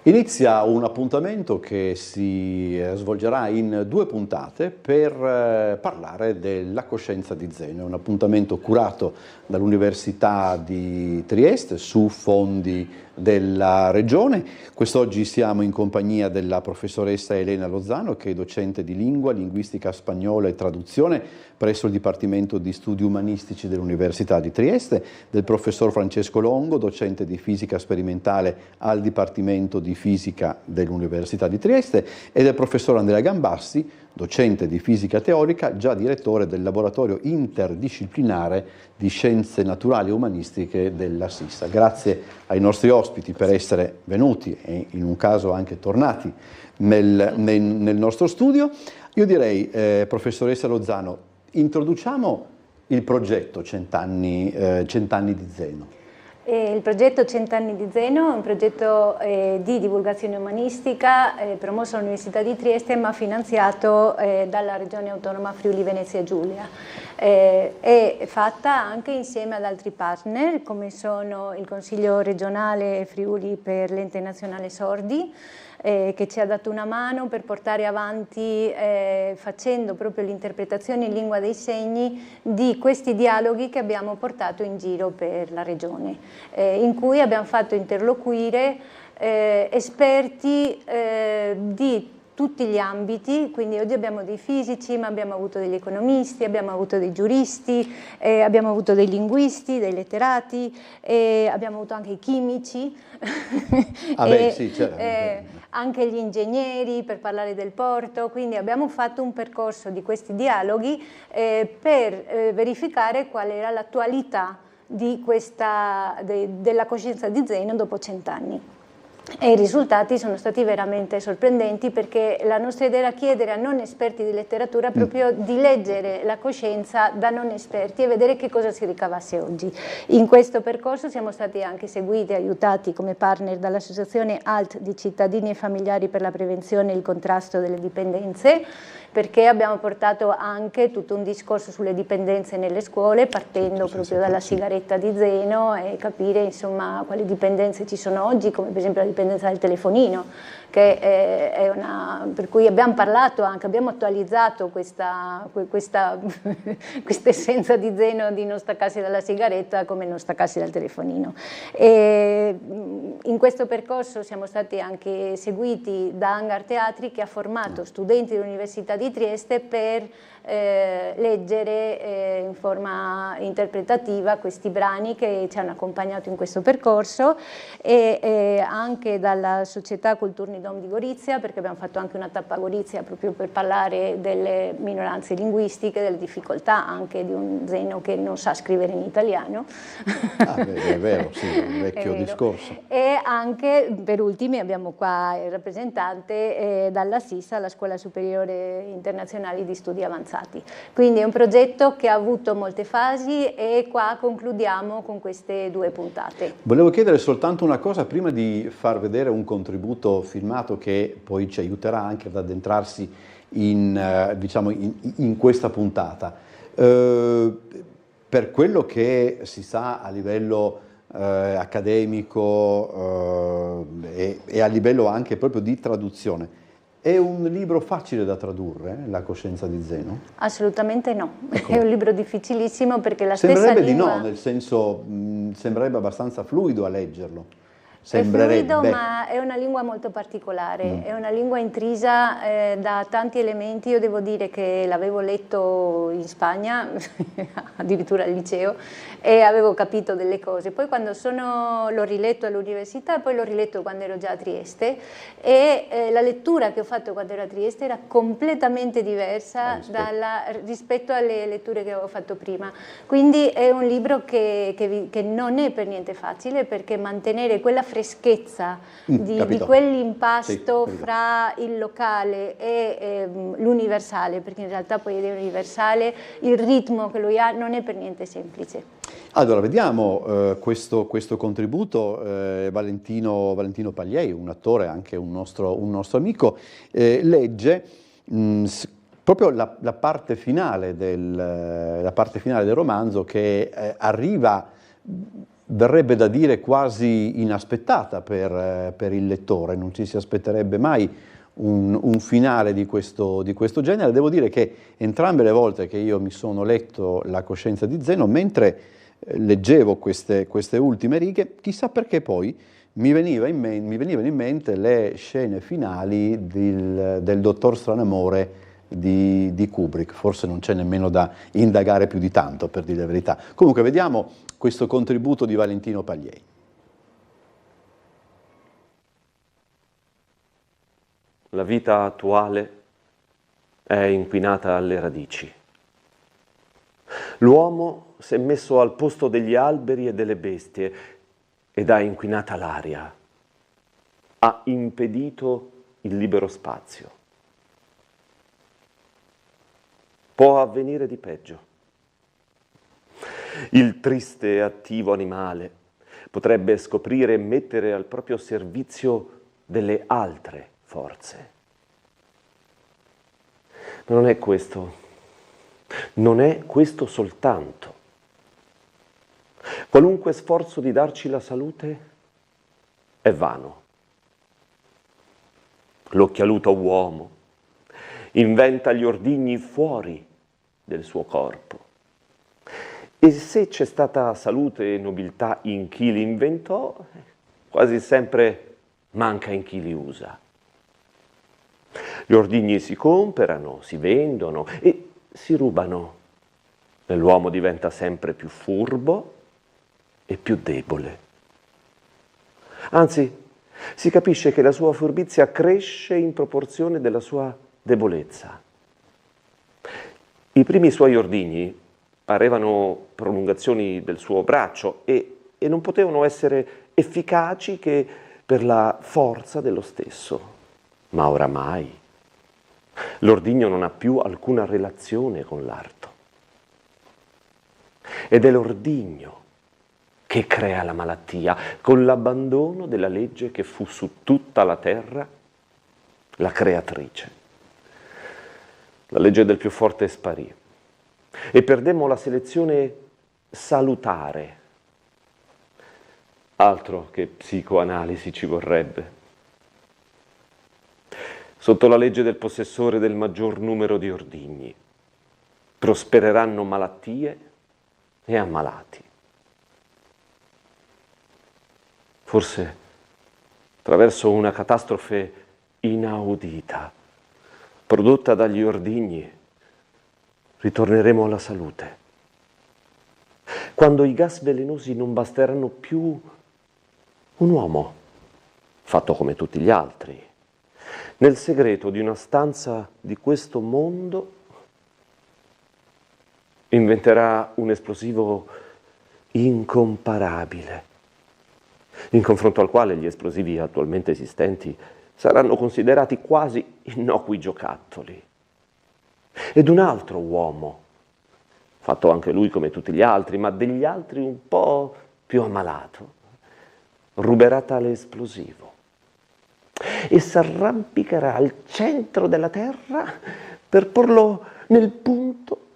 Inizia un appuntamento che si svolgerà in 2 puntate per parlare della coscienza di Zeno. È un appuntamento curato dall'Università di Trieste su fondi della Regione. Quest'oggi siamo in compagnia della professoressa Elena Lozano, che è docente di lingua, linguistica spagnola e traduzione presso il Dipartimento di Studi Umanistici dell'Università di Trieste, del professor Francesco Longo, docente di fisica sperimentale al Dipartimento di Fisica dell'Università di Trieste, e del professor Andrea Gambassi, docente di fisica teorica, già direttore del laboratorio interdisciplinare di scienze naturali e umanistiche della SISA. Grazie ai nostri ospiti per essere venuti e in un caso anche tornati nel nostro studio. Io direi, professoressa Lozano, introduciamo il progetto Cent'anni di Zeno. Il progetto Cent'anni di Zeno è un progetto di divulgazione umanistica promosso all'Università di Trieste, ma finanziato dalla Regione Autonoma Friuli Venezia Giulia. È fatta anche insieme ad altri partner, come sono il Consiglio regionale Friuli per l'Ente Nazionale Sordi, che ci ha dato una mano per portare avanti, facendo proprio l'interpretazione in lingua dei segni di questi dialoghi che abbiamo portato in giro per la regione, in cui abbiamo fatto interloquire esperti di tutti gli ambiti. Quindi oggi abbiamo dei fisici, ma abbiamo avuto degli economisti, abbiamo avuto dei giuristi, abbiamo avuto dei linguisti, dei letterati, abbiamo avuto anche i chimici, Sì, certo. Anche gli ingegneri per parlare del porto. Quindi abbiamo fatto un percorso di questi dialoghi per verificare qual era l'attualità di della coscienza di Zeno dopo 100 anni. E i risultati sono stati veramente sorprendenti, perché la nostra idea era chiedere a non esperti di letteratura proprio di leggere la coscienza da non esperti e vedere che cosa si ricavasse oggi. In questo percorso siamo stati anche seguiti e aiutati come partner dall'associazione ALT di cittadini e familiari per la prevenzione e il contrasto delle dipendenze, perché abbiamo portato anche tutto un discorso sulle dipendenze nelle scuole, partendo proprio dalla sigaretta di Zeno, e capire insomma quali dipendenze ci sono oggi, come per esempio la dipendenza del telefonino, che è per cui abbiamo parlato anche, abbiamo attualizzato questa essenza di Zeno di non staccarsi dalla sigaretta come non staccarsi dal telefonino. E in questo percorso siamo stati anche seguiti da Hangar Teatri, che ha formato studenti dell'Università di Trieste per leggere in forma interpretativa questi brani che ci hanno accompagnato in questo percorso, e anche dalla Società Kulturnidom di Gorizia, perché abbiamo fatto anche una tappa a Gorizia proprio per parlare delle minoranze linguistiche, delle difficoltà anche di un Zeno che non sa scrivere in italiano. È vero, sì, è un vecchio discorso. E anche, per ultimi, abbiamo qua il rappresentante dalla SISA, la Scuola Superiore Internazionale di Studi Avanzati. Quindi è un progetto che ha avuto molte fasi, e qua concludiamo con queste 2 puntate. Volevo chiedere soltanto una cosa prima di far vedere un contributo filmato che poi ci aiuterà anche ad addentrarsi in questa puntata. Per quello che si sa a livello accademico e a livello anche proprio di traduzione, è un libro facile da tradurre, La coscienza di Zeno? Assolutamente no, ecco. È un libro difficilissimo, perché la sembrerebbe stessa lingua... Sembrerebbe di no, nel senso, sembrerebbe abbastanza fluido a leggerlo. È fluido, ma è una lingua molto particolare, è una lingua intrisa da tanti elementi. Io devo dire che l'avevo letto in Spagna, addirittura al liceo, e avevo capito delle cose. Poi quando l'ho riletto all'università, e poi l'ho riletto quando ero già a Trieste, e la lettura che ho fatto quando ero a Trieste era completamente diversa rispetto alle letture che avevo fatto prima. Quindi è un libro che non è per niente facile, perché mantenere quella freschezza di quell'impasto fra il locale e l'universale, perché in realtà poi è universale, il ritmo che lui ha non è per niente semplice. Allora, vediamo questo contributo. Valentino Pagliei, un attore, anche un nostro amico, legge proprio la parte finale del romanzo, che arriva verrebbe da dire quasi inaspettata per il lettore, non ci si aspetterebbe mai un finale di questo genere. Devo dire che entrambe le volte che io mi sono letto La coscienza di Zeno, mentre leggevo queste ultime righe, chissà perché poi mi venivano in mente le scene finali del Dottor Stranamore di Kubrick. Forse non c'è nemmeno da indagare più di tanto, per dire la verità. Comunque vediamo questo contributo di Valentino Pagliei. La vita attuale è inquinata alle radici. L'uomo si è messo al posto degli alberi e delle bestie ed ha inquinata l'aria. Ha impedito il libero spazio. Può avvenire di peggio. Il triste e attivo animale potrebbe scoprire e mettere al proprio servizio delle altre forze. Ma non è questo soltanto. Qualunque sforzo di darci la salute è vano. L'occhialuto uomo inventa gli ordigni fuori del suo corpo. E se c'è stata salute e nobiltà in chi li inventò, quasi sempre manca in chi li usa. Gli ordigni si comprano, si vendono e si rubano. E l'uomo diventa sempre più furbo e più debole. Anzi, si capisce che la sua furbizia cresce in proporzione della sua debolezza. I primi suoi ordigni parevano prolungazioni del suo braccio e non potevano essere efficaci che per la forza dello stesso. Ma oramai l'ordigno non ha più alcuna relazione con l'arto. Ed è l'ordigno che crea la malattia, con l'abbandono della legge che fu su tutta la terra la creatrice. La legge del più forte sparì e perdemmo la selezione salutare. Altro che psicoanalisi ci vorrebbe. Sotto la legge del possessore del maggior numero di ordigni prospereranno malattie e ammalati. Forse attraverso una catastrofe inaudita prodotta dagli ordigni ritorneremo alla salute. Quando i gas velenosi non basteranno più, un uomo, fatto come tutti gli altri, nel segreto di una stanza di questo mondo, inventerà un esplosivo incomparabile, in confronto al quale gli esplosivi attualmente esistenti saranno considerati quasi innocui giocattoli. Ed un altro uomo, fatto anche lui come tutti gli altri, ma degli altri un po' più ammalato, ruberà tale esplosivo e s'arrampicherà al centro della terra per porlo nel punto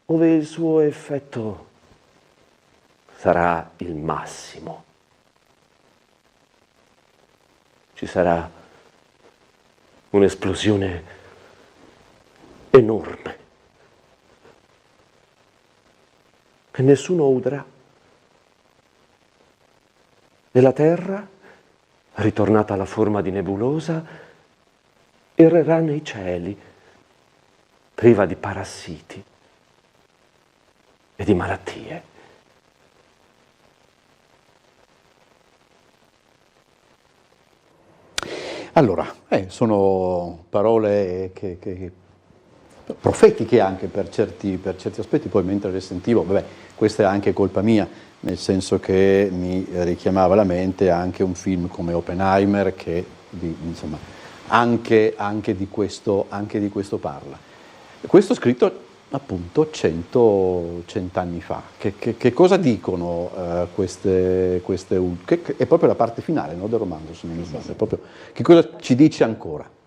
dove il suo effetto sarà il massimo. Ci sarà un'esplosione enorme e nessuno udrà. E la terra, ritornata alla forma di nebulosa, errerà nei cieli, priva di parassiti e di malattie. Allora, sono parole profetiche anche per certi aspetti, poi mentre le sentivo, questa è anche colpa mia, nel senso che mi richiamava alla mente anche un film come Oppenheimer che insomma, anche di questo parla. Questo scritto appunto 100 anni fa. Che cosa dicono queste che è proprio la parte finale, no, del romanzo, se non mi sbaglio, proprio che cosa ci dice ancora?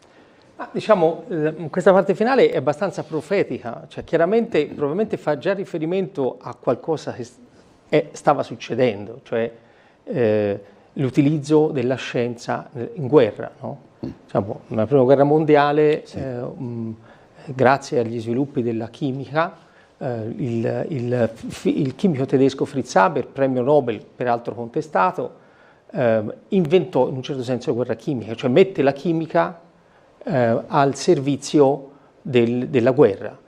Diciamo, questa parte finale è abbastanza profetica, cioè chiaramente probabilmente fa già riferimento a qualcosa stava succedendo, cioè l'utilizzo della scienza in guerra, no? Diciamo, nella prima guerra mondiale, grazie agli sviluppi della chimica, il chimico tedesco Fritz Haber, premio Nobel peraltro contestato, inventò in un certo senso la guerra chimica, cioè mette la chimica al servizio della guerra,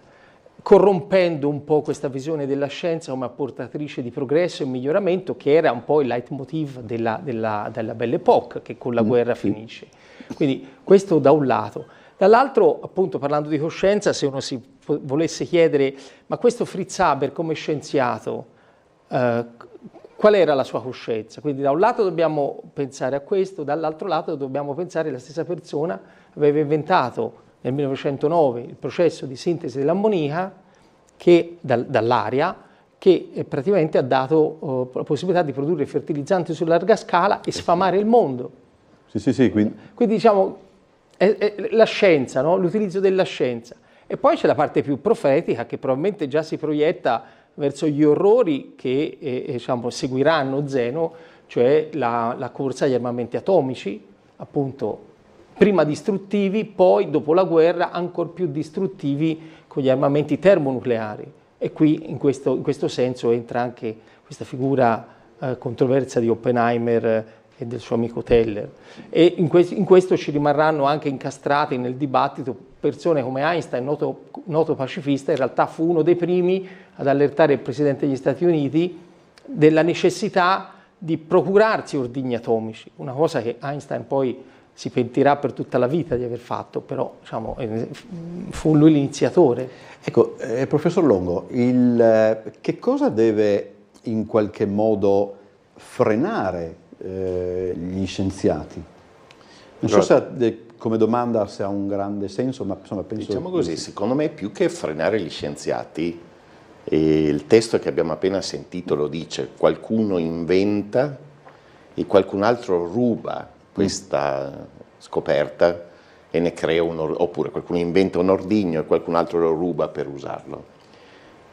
corrompendo un po' questa visione della scienza come portatrice di progresso e miglioramento, che era un po' il leitmotiv della Belle Époque, che con la guerra finisce. Quindi questo da un lato. Dall'altro, appunto, parlando di coscienza, se uno si volesse chiedere, ma questo Fritz Haber come scienziato, qual era la sua coscienza? Quindi da un lato dobbiamo pensare a questo, dall'altro lato dobbiamo pensare che la stessa persona aveva inventato nel 1909 il processo di sintesi dell'ammonia dall'aria, che praticamente ha dato la possibilità di produrre fertilizzanti su larga scala e sfamare il mondo. Sì, quindi diciamo è la scienza, no? L'utilizzo della scienza. E poi c'è la parte più profetica che probabilmente già si proietta verso gli orrori che diciamo, seguiranno Zeno, cioè la corsa agli armamenti atomici, appunto prima distruttivi, poi dopo la guerra ancora più distruttivi con gli armamenti termonucleari. E qui in questo senso entra anche questa figura controversa di Oppenheimer e del suo amico Teller. E in questo ci rimarranno anche incastrati nel dibattito persone come Einstein, noto pacifista. In realtà fu uno dei primi ad allertare il Presidente degli Stati Uniti della necessità di procurarsi ordigni atomici, una cosa che Einstein poi si pentirà per tutta la vita di aver fatto, però diciamo, fu lui l'iniziatore. Ecco, professor Longo, che cosa deve in qualche modo frenare gli scienziati? Non so se come domanda se ha un grande senso, ma insomma penso... Diciamo così, secondo me più che frenare gli scienziati, il testo che abbiamo appena sentito lo dice, qualcuno inventa e qualcun altro ruba questa scoperta e ne crea oppure qualcuno inventa un ordigno e qualcun altro lo ruba per usarlo.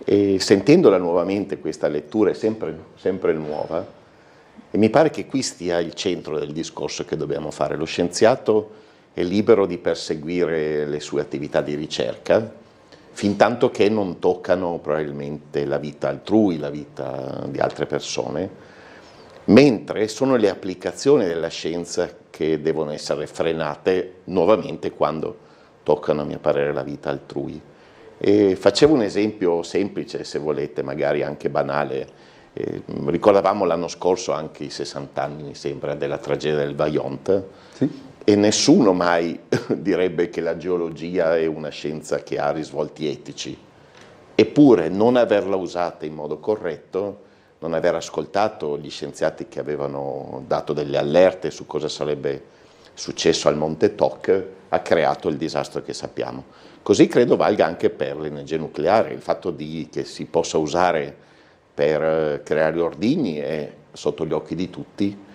E sentendola nuovamente questa lettura è sempre nuova, e mi pare che qui stia il centro del discorso che dobbiamo fare. Lo scienziato è libero di perseguire le sue attività di ricerca, fin tanto che non toccano probabilmente la vita altrui, la vita di altre persone, mentre sono le applicazioni della scienza che devono essere frenate nuovamente quando toccano, a mio parere, la vita altrui. E facevo un esempio semplice, se volete, magari anche banale. Ricordavamo l'anno scorso anche i 60 anni, mi sembra, della tragedia del Vajont, sì. E nessuno mai direbbe che la geologia è una scienza che ha risvolti etici. Eppure non averla usata in modo corretto, non aver ascoltato gli scienziati che avevano dato delle allerte su cosa sarebbe successo al Monte Toc, ha creato il disastro che sappiamo. Così credo valga anche per l'energia nucleare. Il fatto che si possa usare per creare ordigni è sotto gli occhi di tutti.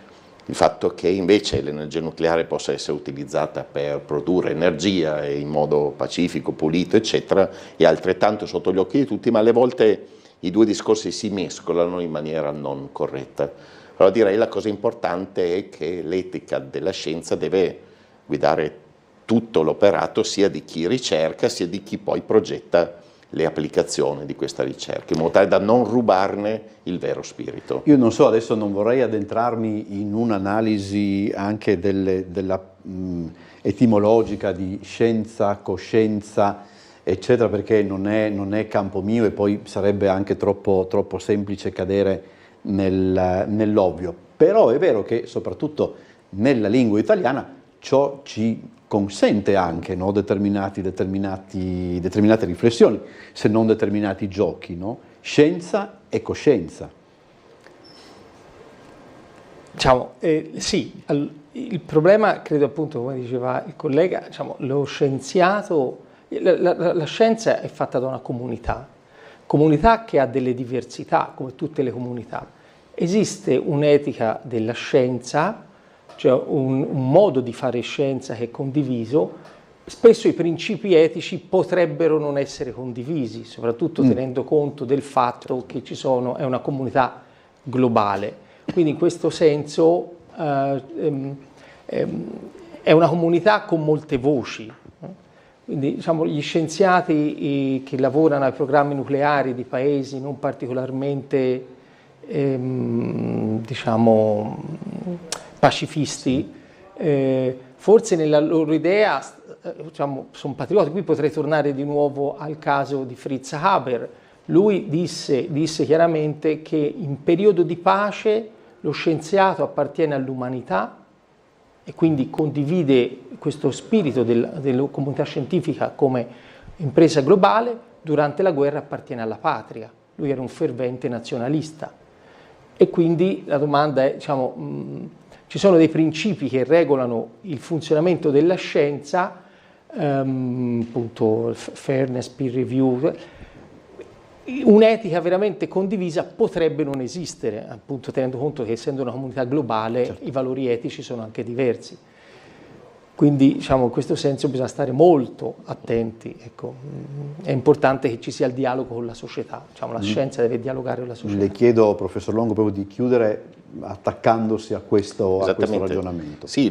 Il fatto che invece l'energia nucleare possa essere utilizzata per produrre energia in modo pacifico, pulito, eccetera, è altrettanto sotto gli occhi di tutti, ma alle volte i due discorsi si mescolano in maniera non corretta. Allora direi la cosa importante è che l'etica della scienza deve guidare tutto l'operato sia di chi ricerca sia di chi poi progetta le applicazioni di questa ricerca, in modo tale da non rubarne il vero spirito. Io non so, adesso non vorrei addentrarmi in un'analisi anche della etimologica di scienza, coscienza, eccetera, perché non è campo mio e poi sarebbe anche troppo semplice cadere nell'ovvio. Però è vero che soprattutto nella lingua italiana ciò ci consente anche, no, determinate riflessioni, se non determinati giochi, no? Scienza e coscienza. Diciamo, sì, il problema, credo appunto, come diceva il collega, diciamo, lo scienziato, la scienza è fatta da una comunità che ha delle diversità, come tutte le comunità. Esiste un'etica della scienza, cioè un modo di fare scienza che è condiviso. Spesso i principi etici potrebbero non essere condivisi, soprattutto tenendo conto del fatto che è una comunità globale. Quindi in questo senso è una comunità con molte voci. Quindi diciamo, gli scienziati che lavorano ai programmi nucleari di paesi non particolarmente diciamo, pacifisti, forse nella loro idea diciamo, sono patrioti. Qui potrei tornare di nuovo al caso di Fritz Haber. Lui disse chiaramente che in periodo di pace lo scienziato appartiene all'umanità e quindi condivide questo spirito della comunità scientifica come impresa globale. Durante la guerra appartiene alla patria. Lui era un fervente nazionalista. E quindi la domanda è, diciamo, ci sono dei principi che regolano il funzionamento della scienza, appunto fairness, peer review. Un'etica veramente condivisa potrebbe non esistere, appunto tenendo conto che essendo una comunità globale, certo, i valori etici sono anche diversi. Quindi diciamo, in questo senso bisogna stare molto attenti. Ecco. È importante che ci sia il dialogo con la società, diciamo, la scienza deve dialogare con la società. Le chiedo, professor Longo, proprio di chiudere attaccandosi a questo ragionamento. Sì,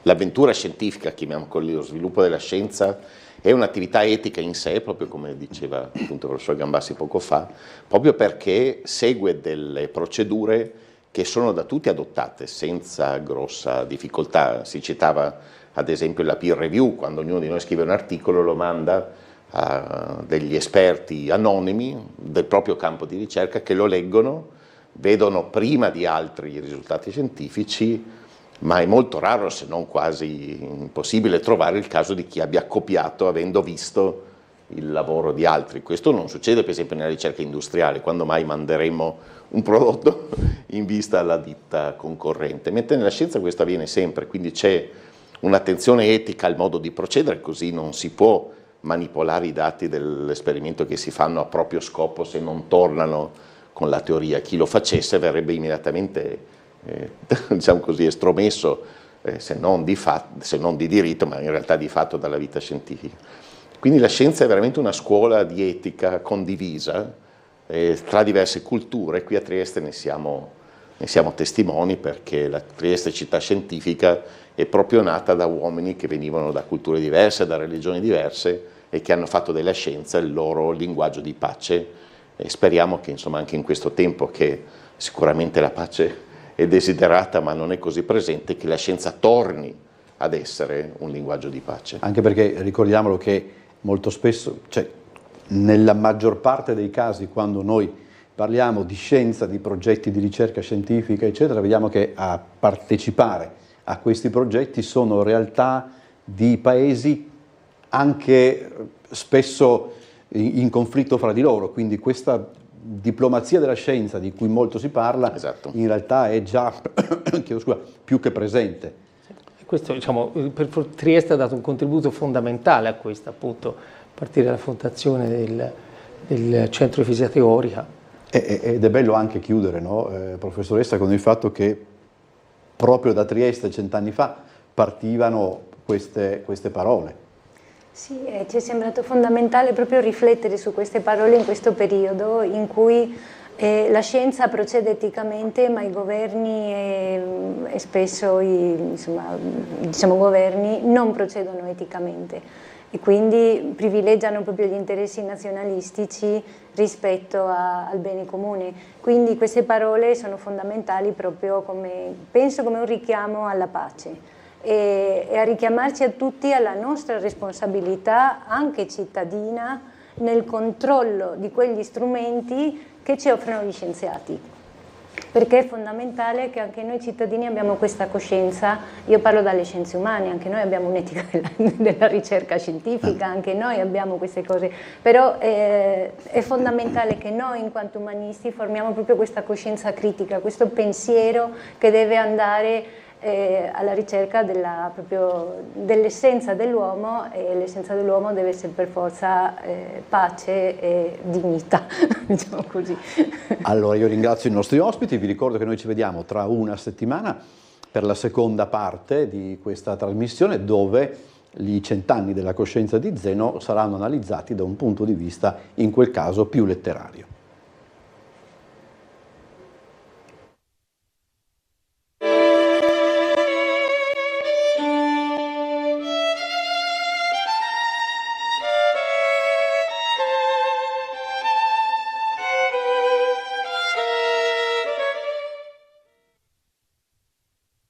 l'avventura scientifica, chiamiamo con lo sviluppo della scienza, è un'attività etica in sé, proprio come diceva appunto il professor Gambassi poco fa, proprio perché segue delle procedure che sono da tutti adottate senza grossa difficoltà. Si citava ad esempio la peer review, quando ognuno di noi scrive un articolo lo manda a degli esperti anonimi del proprio campo di ricerca che lo leggono, vedono prima di altri i risultati scientifici, ma è molto raro, se non quasi impossibile, trovare il caso di chi abbia copiato avendo visto il lavoro di altri. Questo non succede per esempio nella ricerca industriale, quando mai manderemo un prodotto in vista alla ditta concorrente, mentre nella scienza questo avviene sempre, quindi c'è un'attenzione etica al modo di procedere, così non si può manipolare i dati dell'esperimento che si fanno a proprio scopo se non tornano con la teoria. Chi lo facesse verrebbe immediatamente diciamo così, estromesso, se non di diritto, ma in realtà di fatto dalla vita scientifica. Quindi la scienza è veramente una scuola di etica condivisa tra diverse culture. Qui a Trieste ne siamo testimoni, perché la Trieste città scientifica è proprio nata da uomini che venivano da culture diverse, da religioni diverse e che hanno fatto della scienza il loro linguaggio di pace, e speriamo che insomma anche in questo tempo, che sicuramente la pace è desiderata ma non è così presente, che la scienza torni ad essere un linguaggio di pace. Anche perché ricordiamolo che molto spesso, cioè nella maggior parte dei casi, quando noi parliamo di scienza, di progetti di ricerca scientifica eccetera, vediamo che a partecipare a questi progetti sono realtà di paesi anche spesso in conflitto fra di loro, quindi questa diplomazia della scienza di cui molto si parla, esatto, in realtà è già più che presente. Questo, diciamo, per Trieste ha dato un contributo fondamentale a questo, appunto, a partire dalla fondazione del Centro di Fisica Teorica. Ed è bello anche chiudere, no, professoressa, con il fatto che proprio da Trieste 100 anni fa partivano queste parole. Sì, ci è sembrato fondamentale proprio riflettere su queste parole in questo periodo in cui la scienza procede eticamente, ma i governi e spesso diciamo, governi non procedono eticamente e quindi privilegiano proprio gli interessi nazionalistici rispetto al bene comune. Quindi queste parole sono fondamentali proprio penso come un richiamo alla pace. E a richiamarci a tutti alla nostra responsabilità anche cittadina nel controllo di quegli strumenti che ci offrono gli scienziati, perché è fondamentale che anche noi cittadini abbiamo questa coscienza. Io parlo dalle scienze umane, anche noi abbiamo un'etica della ricerca scientifica, anche noi abbiamo queste cose, però è fondamentale che noi in quanto umanisti formiamo proprio questa coscienza critica, questo pensiero che deve andare alla ricerca dell'essenza dell'uomo, e l'essenza dell'uomo deve essere per forza pace e dignità, diciamo così. Allora io ringrazio i nostri ospiti, vi ricordo che noi ci vediamo tra una settimana per la seconda parte di questa trasmissione, dove i 100 anni della coscienza di Zeno saranno analizzati da un punto di vista, in quel caso, più letterario.